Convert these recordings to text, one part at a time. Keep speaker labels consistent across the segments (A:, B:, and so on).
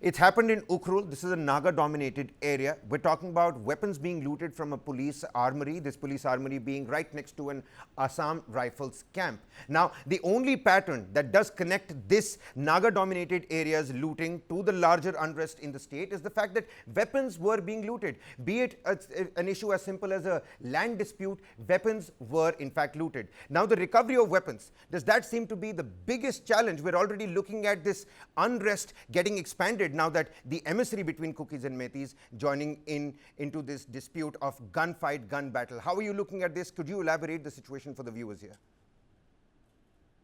A: It's happened in Ukhrul. This is a Naga-dominated area. We're talking about weapons being looted from a police armory, this police armory being right next to an Assam Rifles camp. Now, the only pattern that does connect this Naga-dominated area's looting to the larger unrest in the state is the fact that weapons were being looted. Be it an issue as simple as a land dispute, weapons were in fact looted. Now, the recovery of weapons, does that seem to be the biggest challenge? We're already looking at this unrest getting expanded now that the emissary between Cookies and Metis joining into this dispute of gunfight, gun battle. How are you looking at this? Could you elaborate the situation for the viewers here?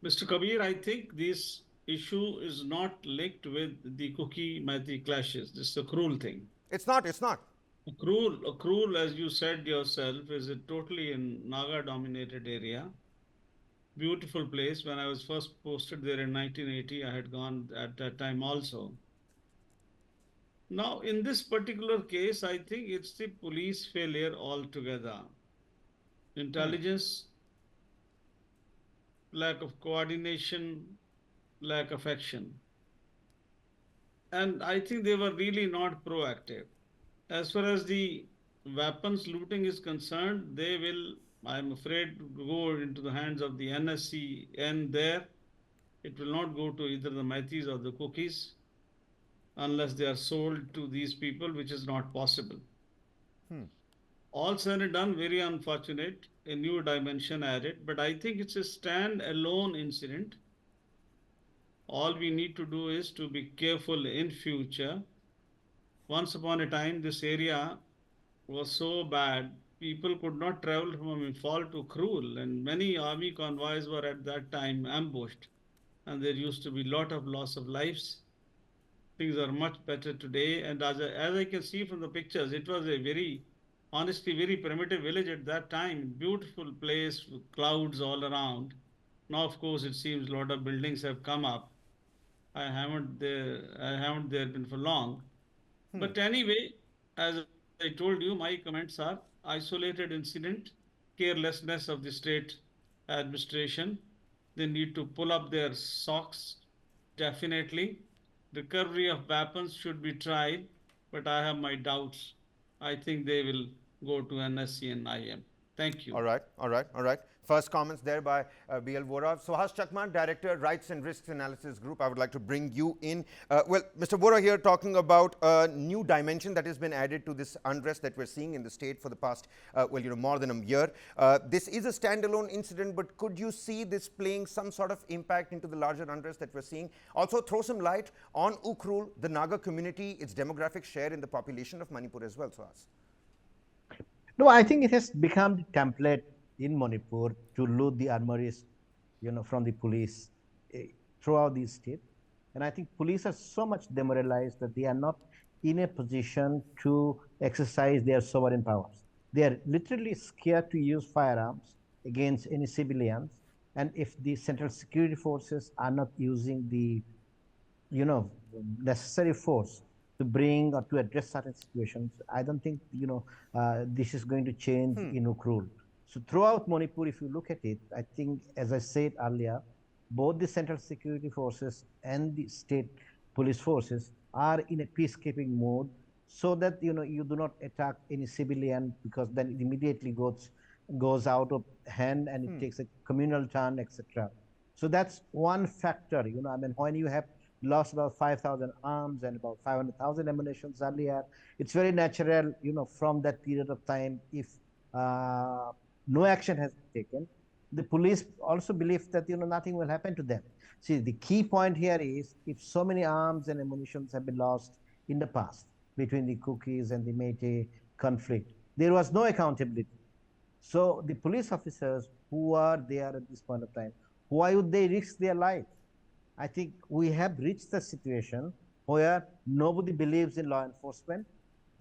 B: Mr. Kabir, I think this issue is not linked with the Cookie-Mati clashes. This is a cruel thing.
A: It's not. It's not.
B: A cruel, as you said yourself, is a totally in Naga-dominated area. Beautiful place. When I was first posted there in 1980, I had gone at that time also. Now, in this particular case, I think it's the police failure altogether. Intelligence, lack of coordination, lack of action. And I think they were really not proactive. As far as the weapons looting is concerned, they will, I'm afraid, go into the hands of the NSCN there. It will not go to either the Metis or the Cookies unless they are sold to these people, which is not possible. All said and done, very unfortunate, a new dimension added, but I think it's a stand-alone incident. All we need to do is to be careful in future. Once upon a time, this area was so bad, people could not travel from Imphal to Ukhrul, and many army convoys were at that time ambushed, and there used to be a lot of loss of lives. Things are much better today, and as I can see from the pictures, it was a very, honestly, very primitive village at that time. Beautiful place with clouds all around. Now, of course, it seems a lot of buildings have come up. I haven't there been for long. But anyway, as I told you, my comments are isolated incident, carelessness of the state administration. They need to pull up their socks, definitely. Recovery of weapons should be tried, but I have my doubts. I think they will go to NSC and IM. Thank you.
A: All right, all right, all right. First comments there by BL Vora. Suhas Chakman, Director, Rights and Risks Analysis Group. I would like to bring you in. Well, Mr. Vora here talking about a new dimension that has been added to this unrest that we're seeing in the state for the past, more than a year. This is a standalone incident, but could you see this playing some sort of impact into the larger unrest that we're seeing? Also, throw some light on Ukhrul, the Naga community, its demographic share in the population of Manipur as well, Suhas.
C: No, I think it has become the template in Manipur to loot the armories, from the police throughout the state. And I think police are so much demoralized that they are not in a position to exercise their sovereign powers. They are literally scared to use firearms against any civilians. And if the central security forces are not using the, necessary force to bring or to address certain situations, I don't think, this is going to change in Ukhrul. So throughout Manipur, if you look at it, I think, as I said earlier, both the central security forces and the state police forces are in a peacekeeping mode so that, you do not attack any civilian, because then it immediately goes out of hand and it takes a communal turn, etc. So that's one factor, when you have lost about 5,000 arms and about 500,000 ammunition earlier, it's very natural, from that period of time, if no action has been taken, the police also believe that, nothing will happen to them. See, the key point here is, if so many arms and ammunition have been lost in the past between the Cookies and the Métis conflict, there was no accountability. So the police officers who are there at this point of time, why would they risk their life? I think we have reached the situation where nobody believes in law enforcement.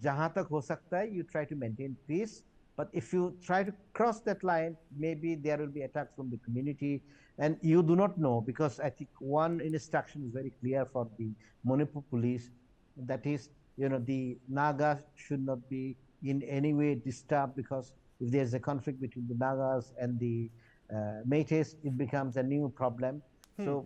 C: Jahan tak ho sakta hai, you try to maintain peace. But if you try to cross that line, maybe there will be attacks from the community, and you do not know, because I think one instruction is very clear for the Manipur police, that is, the Nagas should not be in any way disturbed, because if there's a conflict between the Nagas and the Métis, it becomes a new problem. So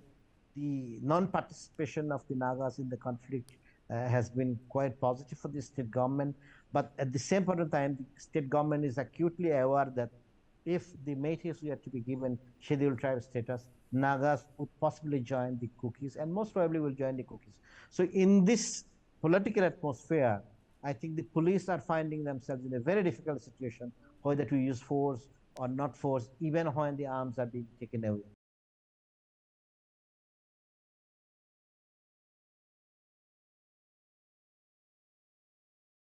C: the non-participation of the Nagas in the conflict has been quite positive for the state government. But at the same point of time, the state government is acutely aware that if the Métis were to be given scheduled tribe status, Nagas would possibly join the Cookies and most probably will join the Cookies. So in this political atmosphere, I think the police are finding themselves in a very difficult situation, whether to use force or not force, even when the arms are being taken away.